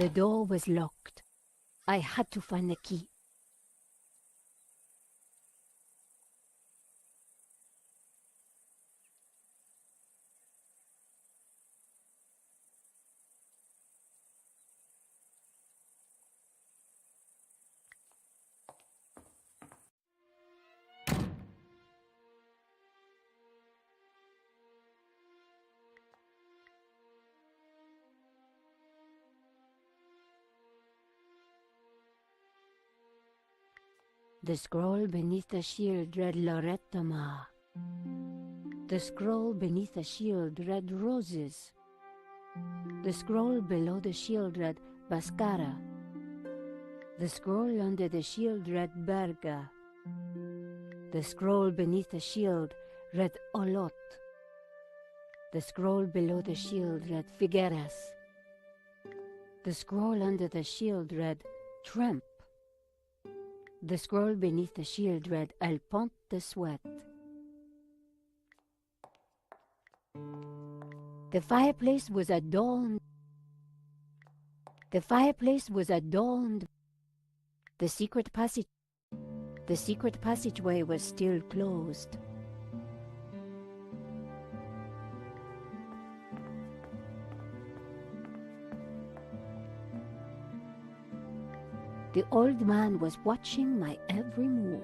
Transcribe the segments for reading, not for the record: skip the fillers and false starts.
The door was locked. I had to find the key. The scroll beneath the shield read Loretta Ma. The scroll beneath the shield read Roses. The scroll below the shield read Bascara. The scroll under the shield read Berga. The scroll beneath the shield read Olot. The scroll below the shield read Figueras. The scroll under the shield read Tramp. The scroll beneath the shield read El Pont de Suet. The fireplace was adorned. The fireplace was adorned. The secret passageway was still closed. The old man was watching my every move.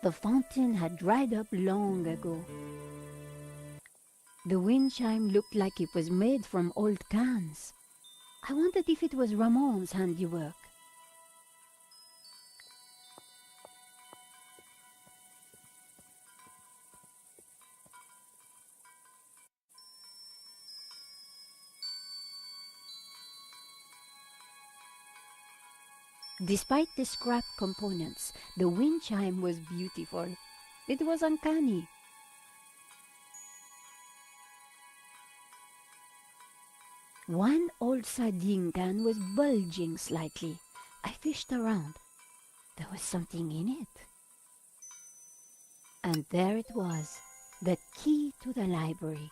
The fountain had dried up long ago. The wind chime looked like it was made from old cans. I wondered if it was Ramon's handiwork. Despite the scrap components, the wind chime was beautiful. It was uncanny. One old sardine can was bulging slightly. I fished around. There was something in it. And there it was, the key to the library.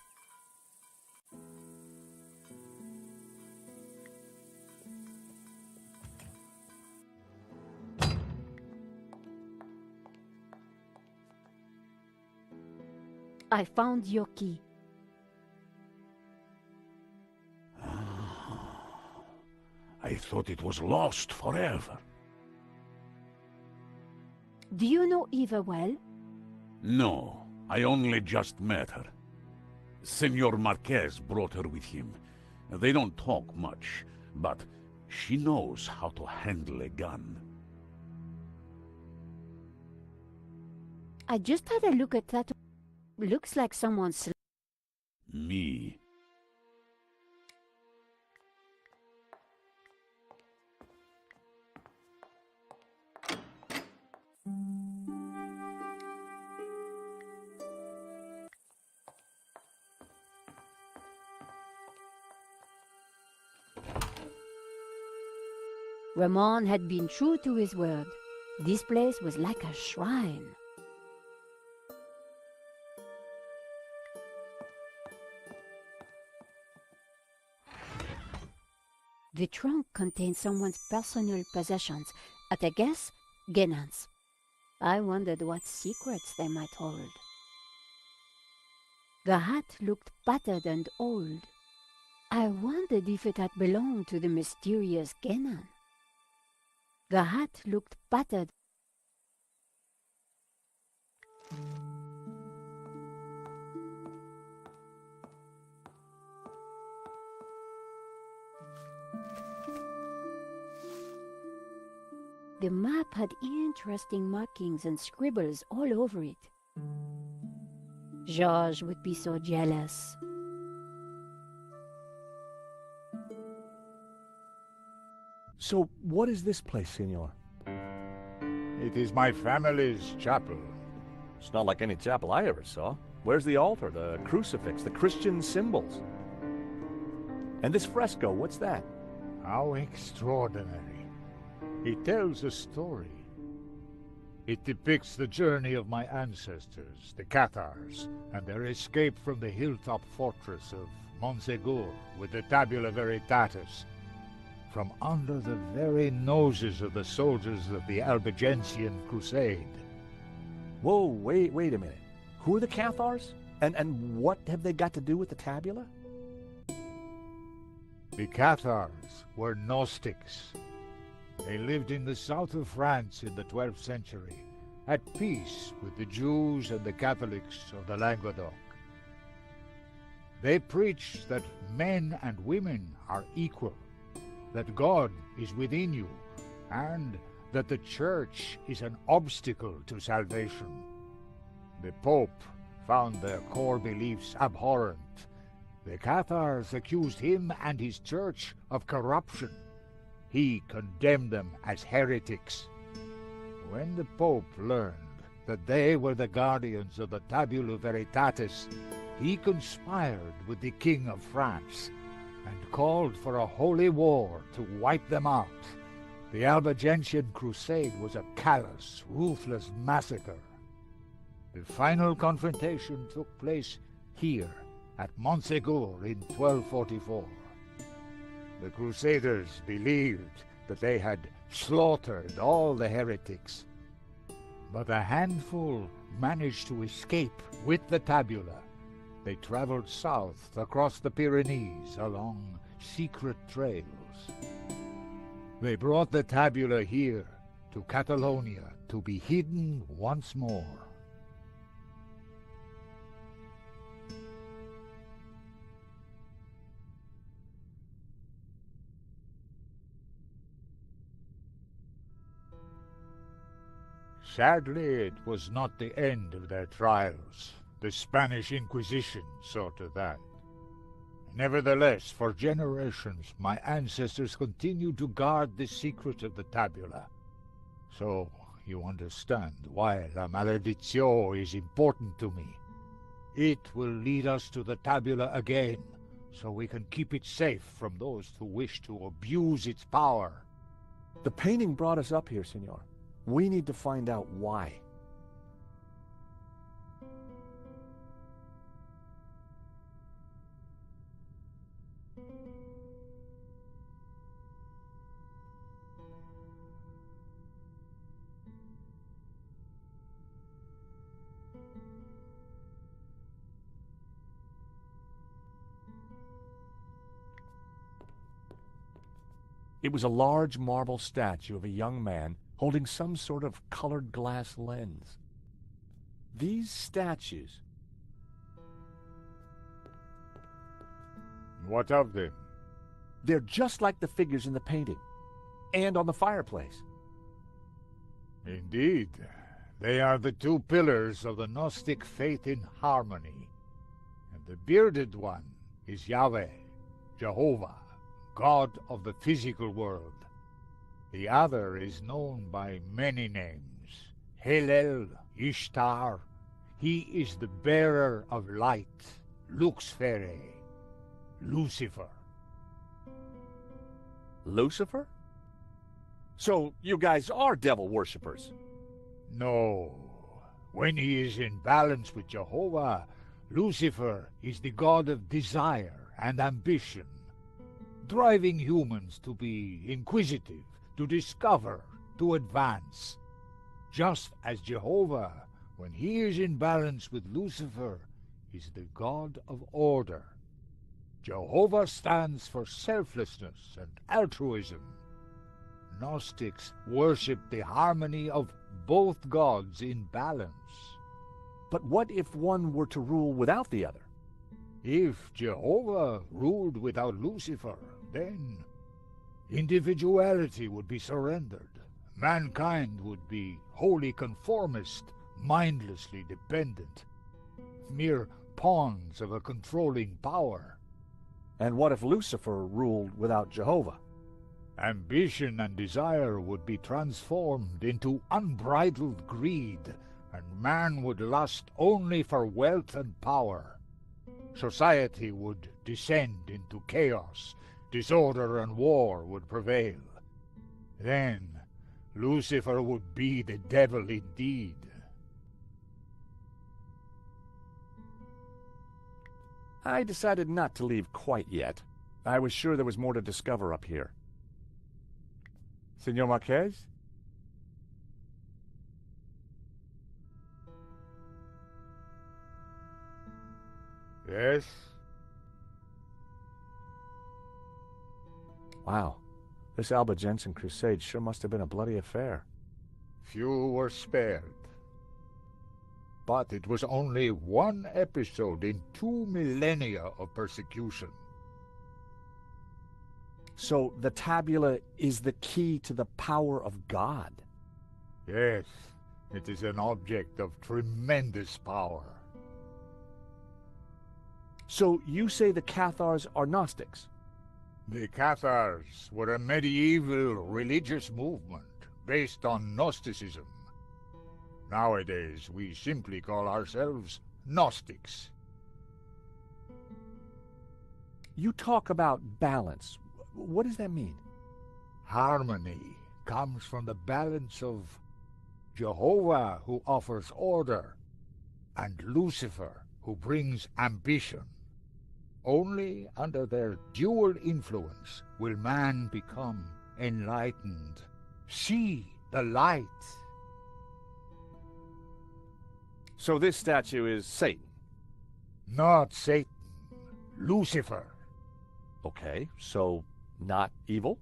I found your key. I thought it was lost forever. Do you know Eva well? No, I only just met her. Senor Marquez brought her with him. They don't talk much, but she knows how to handle a gun. I just had a look at that. Looks like someone's... Me. Ramon had been true to his word. This place was like a shrine. The trunk contained someone's personal possessions, at a guess, Genan's. I wondered what secrets they might hold. The hat looked battered and old. I wondered if it had belonged to the mysterious Genan. The hat looked battered. The map had interesting markings and scribbles all over it. Georges would be so jealous. So, what is this place, Senor? It is my family's chapel. It's not like any chapel I ever saw. Where's the altar, the crucifix, the Christian symbols? And this fresco, what's that? How extraordinary. It tells a story. It depicts the journey of my ancestors, the Cathars, and their escape from the hilltop fortress of Montsegur with the Tabula Veritatis, from under the very noses of the soldiers of the Albigensian Crusade. Whoa, wait a minute. Who are the Cathars? And what have they got to do with the tabula? The Cathars were Gnostics. They lived in the south of France in the 12th century, at peace with the Jews and the Catholics of the Languedoc. They preached that men and women are equal, that God is within you, and that the Church is an obstacle to salvation. The Pope found their core beliefs abhorrent. The Cathars accused him and his Church of corruption. He condemned them as heretics. When the Pope learned that they were the guardians of the Tabula Veritatis, he conspired with the King of France and called for a holy war to wipe them out. The Albigensian Crusade was a callous, ruthless massacre. The final confrontation took place here, at Montsegur in 1244. The Crusaders believed that they had slaughtered all the heretics, but a handful managed to escape with the tabula. They traveled south across the Pyrenees along secret trails. They brought the tabula here to Catalonia to be hidden once more. Sadly, it was not the end of their trials. The Spanish Inquisition saw to that. Nevertheless, for generations, my ancestors continued to guard the secret of the tabula. So, you understand why La Maledictio is important to me. It will lead us to the tabula again, so we can keep it safe from those who wish to abuse its power. The painting brought us up here, Senor. We need to find out why. It was a large marble statue of a young man holding some sort of colored glass lens. These statues... What of them? They're just like the figures in the painting, and on the fireplace. Indeed, they are the two pillars of the Gnostic faith in harmony. And the bearded one is Yahweh, Jehovah, God of the physical world. The other is known by many names. Helel, Ishtar. He is the bearer of light, Luxfere, Lucifer. Lucifer? So you guys are devil worshippers? No. When he is in balance with Jehovah, Lucifer is the god of desire and ambition, driving humans to be inquisitive, to discover, to advance. Just as Jehovah, when he is in balance with Lucifer, is the god of order. Jehovah stands for selflessness and altruism. Gnostics worship the harmony of both gods in balance. But what if one were to rule without the other? If Jehovah ruled without Lucifer, then individuality would be surrendered. Mankind would be wholly conformist, mindlessly dependent, mere pawns of a controlling power. And what if Lucifer ruled without Jehovah? Ambition and desire would be transformed into unbridled greed, and man would lust only for wealth and power. Society would descend into chaos. Disorder and war would prevail. Then Lucifer would be the devil indeed. I decided not to leave quite yet. I was sure there was more to discover up here. Senor Marquez? Yes? Wow, this Albigensian crusade sure must have been a bloody affair. Few were spared. But it was only one episode in 2 millennia of persecution. So the tabula is the key to the power of God. Yes, it is an object of tremendous power. So you say the Cathars are Gnostics? The Cathars were a medieval religious movement based on Gnosticism. Nowadays, we simply call ourselves Gnostics. You talk about balance. What does that mean? Harmony comes from the balance of Jehovah, who offers order, and Lucifer, who brings ambition. Only under their dual influence will man become enlightened. See the light. So this statue is Satan? Not Satan, Lucifer. Okay, so not evil?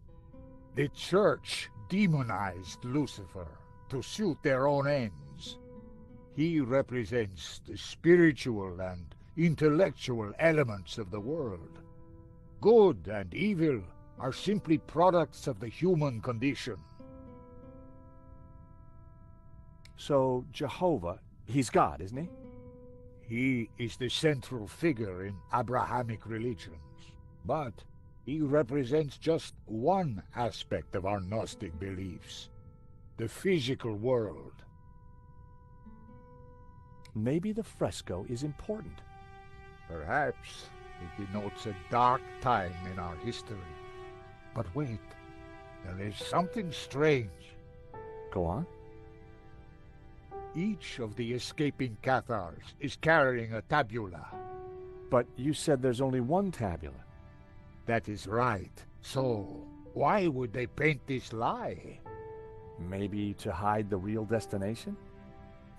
The church demonized Lucifer to suit their own ends. He represents the spiritual and intellectual elements of the world. Good and evil are simply products of the human condition. So Jehovah, he's God, isn't he? He is the central figure in Abrahamic religions, but he represents just one aspect of our Gnostic beliefs, the physical world. Maybe the fresco is important. Perhaps it denotes a dark time in our history. But wait, there is something strange. Go on. Each of the escaping Cathars is carrying a tabula. But you said there's only one tabula. That is right. So, why would they paint this lie? Maybe to hide the real destination?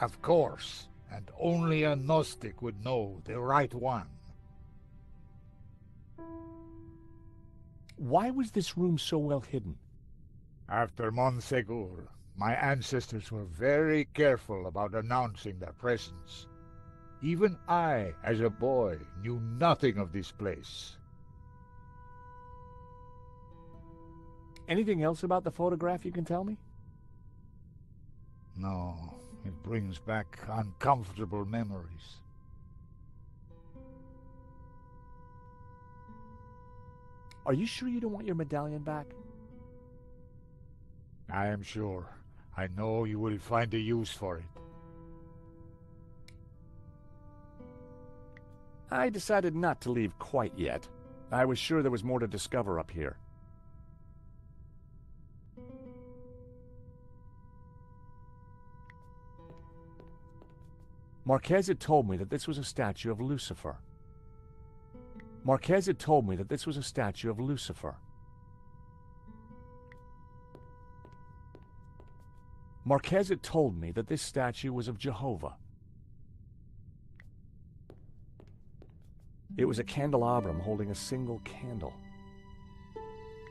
Of course, and only a Gnostic would know the right one. Why was this room so well hidden? After Monsegur, my ancestors were very careful about announcing their presence. Even I, as a boy, knew nothing of this place. Anything else about the photograph you can tell me? No, it brings back uncomfortable memories. Are you sure you don't want your medallion back? I am sure. I know you will find a use for it. I decided not to leave quite yet. I was sure there was more to discover up here. Marquez had told me that this was a statue of Lucifer. Marquez had told me that this was a statue of Lucifer. Marquez had told me that this statue was of Jehovah. It was a candelabrum holding a single candle.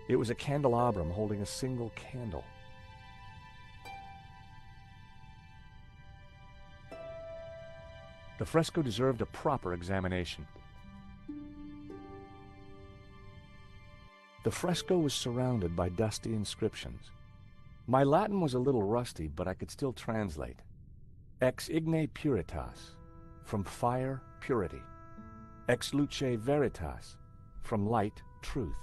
It was a candelabrum holding a single candle. The fresco deserved a proper examination. The fresco was surrounded by dusty inscriptions. My Latin was a little rusty, but I could still translate. Ex igne puritas, from fire, purity. Ex luce veritas, from light, truth.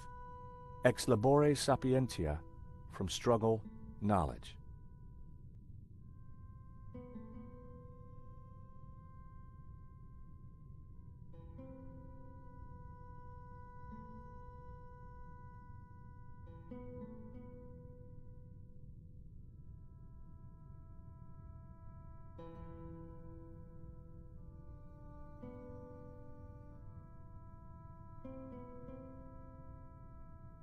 Ex labore sapientia, from struggle, knowledge.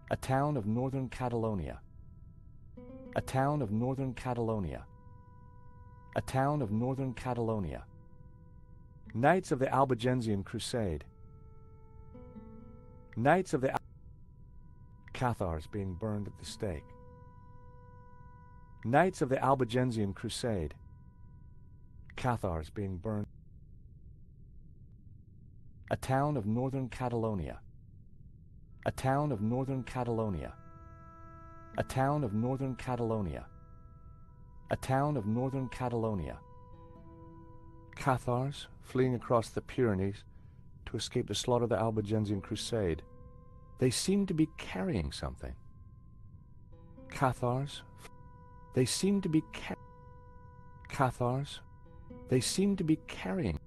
A town of northern Catalonia. A town of northern Catalonia. A town of northern Catalonia. Knights of the Albigensian Crusade. Knights of the Cathars being burned at the stake. Knights of the Albigensian Crusade. Cathars being burned. A town of northern Catalonia. A town of northern Catalonia. A town of northern Catalonia. A town of northern Catalonia. Cathars fleeing across the Pyrenees to escape the slaughter of the Albigensian Crusade. They seem to be carrying something. Cathars, they seem to be Cathars, they seem to be carrying.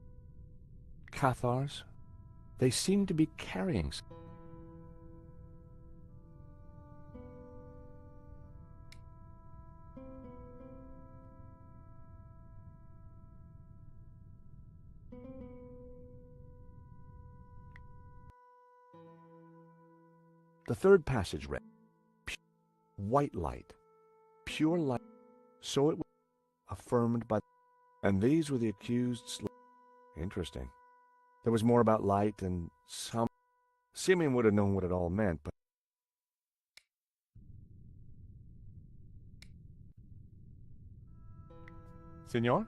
Cathars, they seem to be carrying. The third passage read, white light, pure light, so it was affirmed by, and these were the accused. Interesting. There was more about light, and some Simeon would have known what it all meant, but Senor?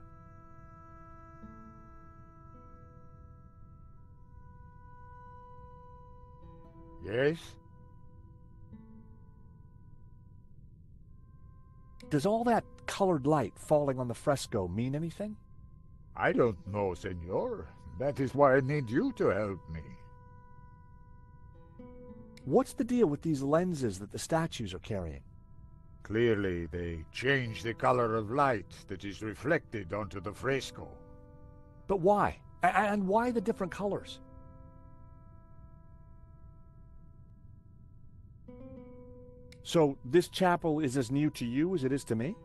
Yes? Does all that colored light falling on the fresco mean anything? I don't know, senor. That is why I need you to help me. What's the deal with these lenses that the statues are carrying? Clearly, they change the color of light that is reflected onto the fresco. But why? And why the different colors? So this chapel is as new to you as it is to me?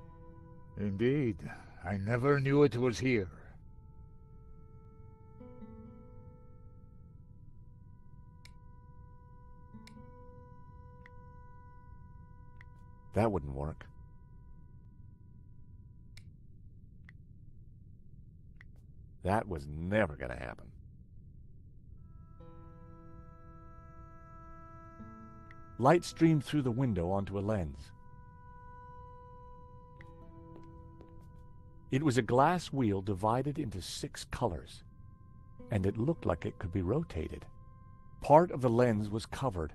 Indeed. I never knew it was here. That wouldn't work. That was never going to happen. Light streamed through the window onto a lens. It was a glass wheel divided into 6 colors, and it looked like it could be rotated. Part of the lens was covered.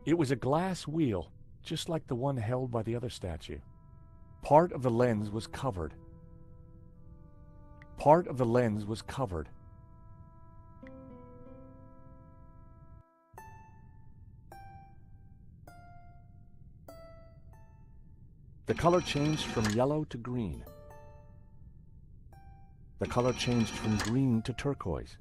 It was a glass wheel, just like the one held by the other statue. Part of the lens was covered. Part of the lens was covered. The color changed from yellow to green. The color changed from green to turquoise.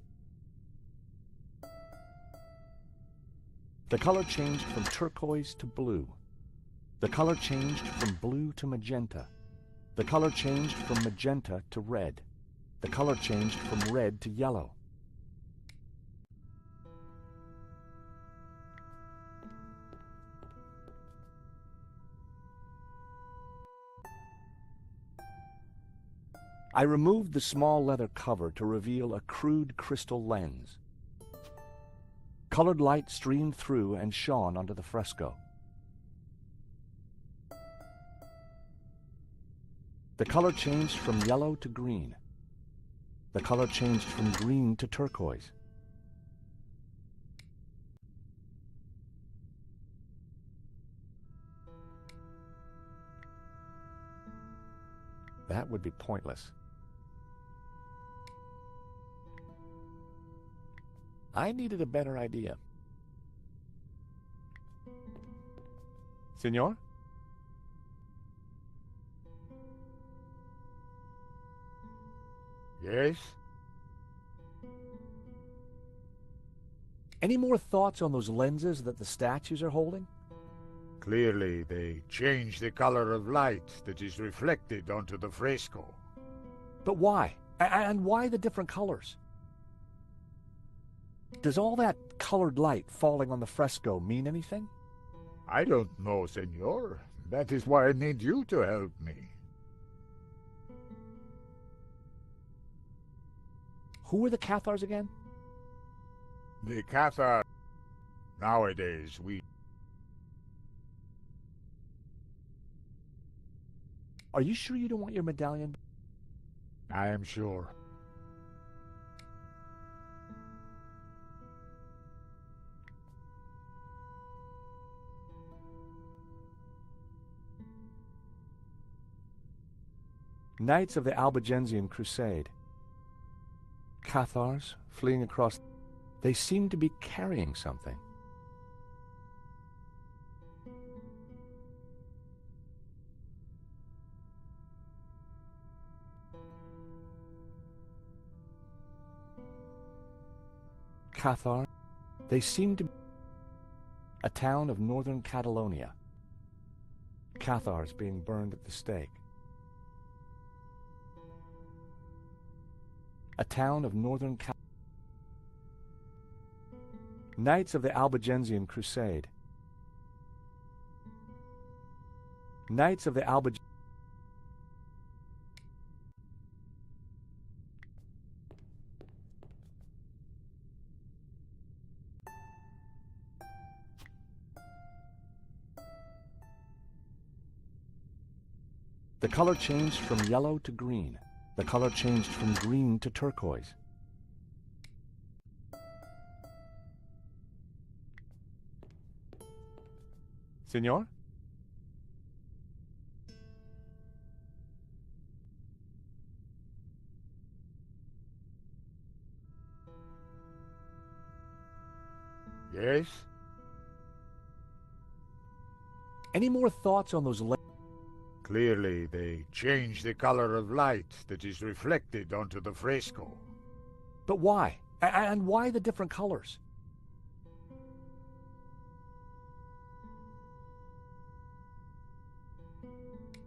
The color changed from turquoise to blue. The color changed from blue to magenta. The color changed from magenta to red. The color changed from red to yellow. I removed the small leather cover to reveal a crude crystal lens. Colored light streamed through and shone onto the fresco. The color changed from yellow to green. The color changed from green to turquoise. That would be pointless. I needed a better idea. Senor? Yes? Any more thoughts on those lenses that the statues are holding? Clearly, they change the color of light that is reflected onto the fresco. But why? And why the different colors? Does all that colored light falling on the fresco mean anything? I don't know, senor. That is why I need you to help me. Who were the Cathars again? The Cathar... Nowadays, Are you sure you don't want your medallion? I am sure. Knights of the Albigensian Crusade. Cathars fleeing across... They seem to be carrying something. Cathar. They seem to be a town of northern Catalonia. Cathars being burned at the stake. A town of northern Knights of the Albigensian Crusade. Knights of the The color changed from yellow to green. The color changed from green to turquoise. Senor? Yes? Any more thoughts on those Clearly, they change the color of light that is reflected onto the fresco. But why? And why the different colors?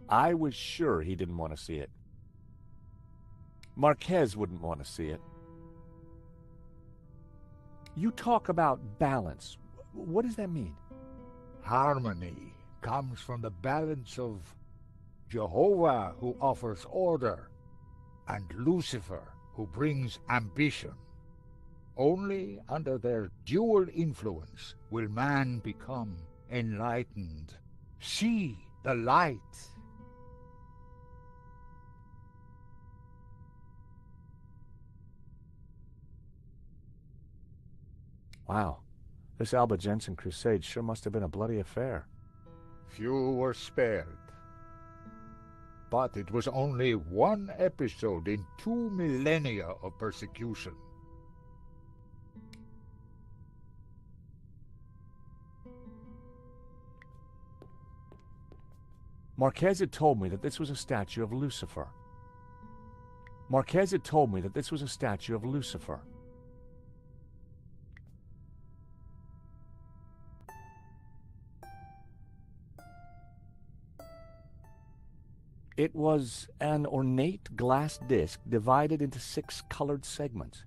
I was sure he didn't want to see it. Marquez wouldn't want to see it. You talk about balance. What does that mean? Harmony comes from the balance of Jehovah, who offers order, and Lucifer, who brings ambition. Only under their dual influence will man become enlightened. See the light. Wow, this Albigensian crusade sure must have been a bloody affair. Few were spared. But it was only one episode in 2 millennia of persecution. Marquez had told me that this was a statue of Lucifer. Marquez had told me that this was a statue of Lucifer. It was an ornate glass disc divided into 6 colored segments.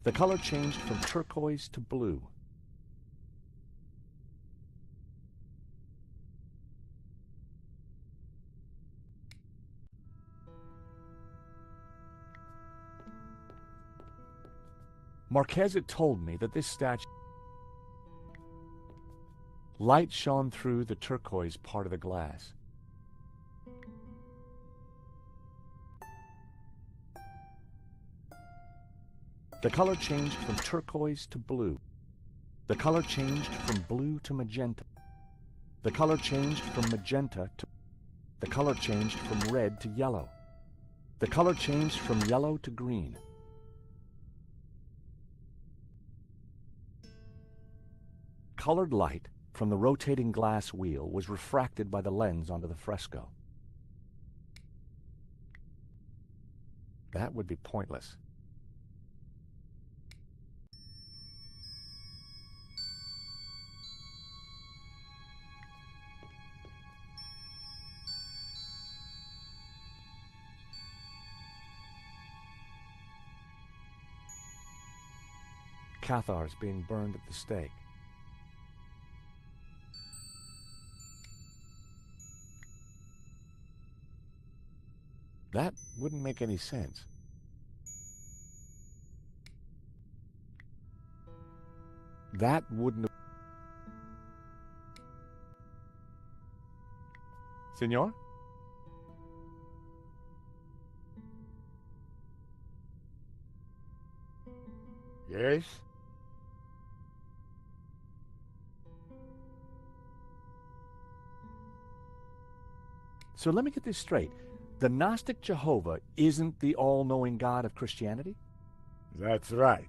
The color changed from turquoise to blue. Marquez had told me that this statue... Light shone through the turquoise part of the glass. The color changed from turquoise to blue. The color changed from blue to magenta. The color changed from magenta to... The color changed from red to yellow. The color changed from yellow to green. Colored light from the rotating glass wheel was refracted by the lens onto the fresco. That would be pointless. Cathars being burned at the stake. That wouldn't make any sense. That wouldn't have... Senor? Yes? So let me get this straight. The Gnostic Jehovah isn't the all-knowing God of Christianity, That's right.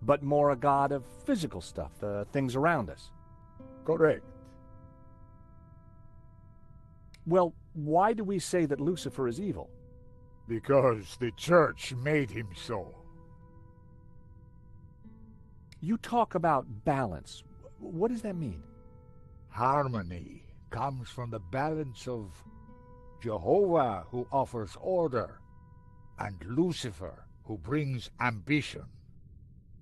but more a God of physical stuff, the things around us. Correct. Well, why do we say that Lucifer is evil? Because the church made him so. You talk about balance. What does that mean? Harmony comes from the balance of Jehovah, who offers order, and Lucifer, who brings ambition.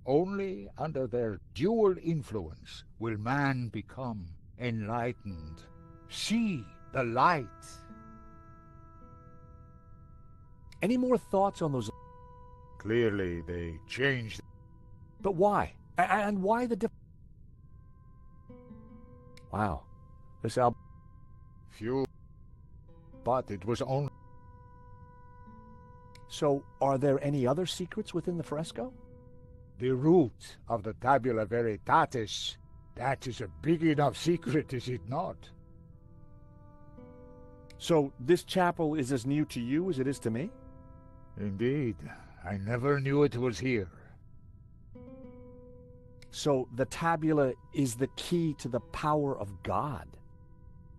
Only under their dual influence will man become enlightened, see the light. Any more thoughts on those? Clearly, they changed. But why? And why the Wow. This album... Few, but it was only. So, are there any other secrets within the fresco? The root of the Tabula Veritatis. That is a big enough secret, is it not? So, this chapel is as new to you as it is to me? Indeed. I never knew it was here. So, the tabula is the key to the power of God?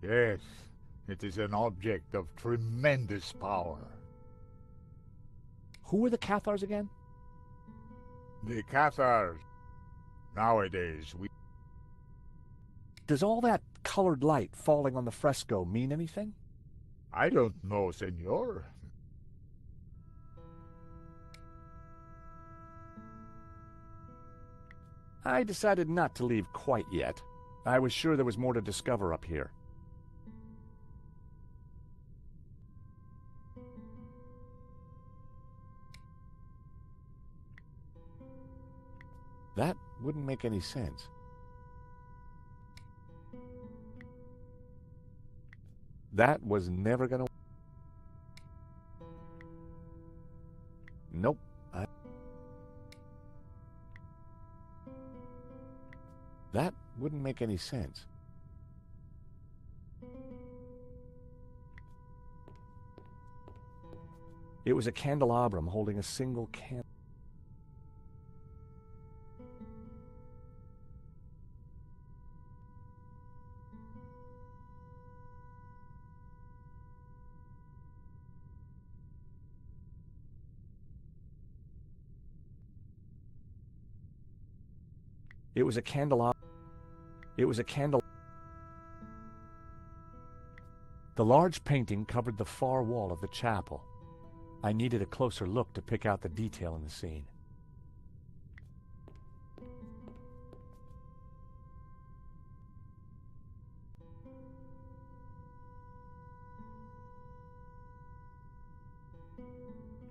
Yes, it is an object of tremendous power. Who are the Cathars again? The Cathars. Nowadays, we... Does all that colored light falling on the fresco mean anything? I don't know, senor. I decided not to leave quite yet. I was sure there was more to discover up here. That wouldn't make any sense. That was never gonna... Nope. That wouldn't make any sense. It was a candelabrum holding a single candle. It was a candelabrum. It was a candle. The large painting covered the far wall of the chapel. I needed a closer look to pick out the detail in the scene.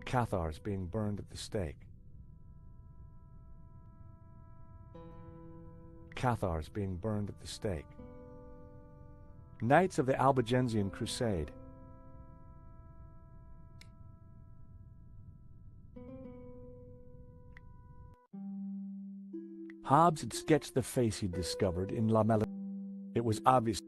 Cathars being burned at the stake. Cathars being burned at the stake. Knights of the Albigensian Crusade. Hobbes had sketched the face he'd discovered in La Mele. It was obvious.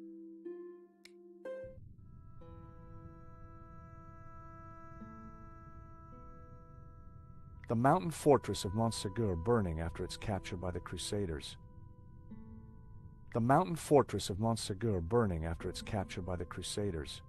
The mountain fortress of Montségur burning after its capture by the Crusaders. The mountain fortress of Montségur burning after its capture by the Crusaders.